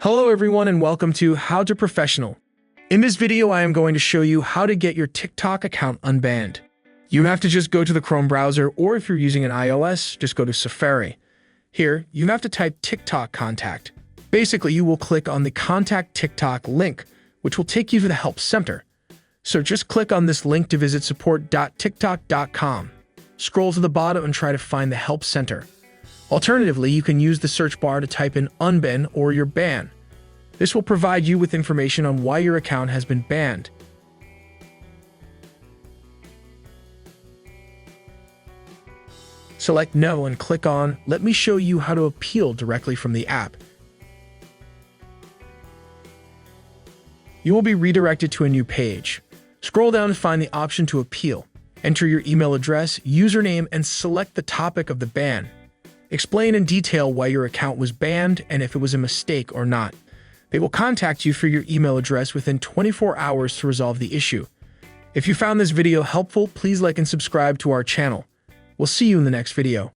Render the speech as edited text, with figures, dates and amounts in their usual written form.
Hello everyone and welcome to How to Professional. In this video, I am going to show you how to get your TikTok account unbanned. You have to just go to the Chrome browser, or if you're using an iOS, just go to Safari. Here, you have to type TikTok contact. Basically, you will click on the Contact TikTok link, which will take you to the Help Center. So just click on this link to visit support.tiktok.com. Scroll to the bottom and try to find the Help Center. Alternatively, you can use the search bar to type in Unbanned or your ban. This will provide you with information on why your account has been banned. Select No and click on Let me show you how to appeal directly from the app. You will be redirected to a new page. Scroll down to find the option to appeal. Enter your email address, username, and select the topic of the ban. Explain in detail why your account was banned and if it was a mistake or not. They will contact you for your email address within 24 hours to resolve the issue. If you found this video helpful, please like and subscribe to our channel. We'll see you in the next video.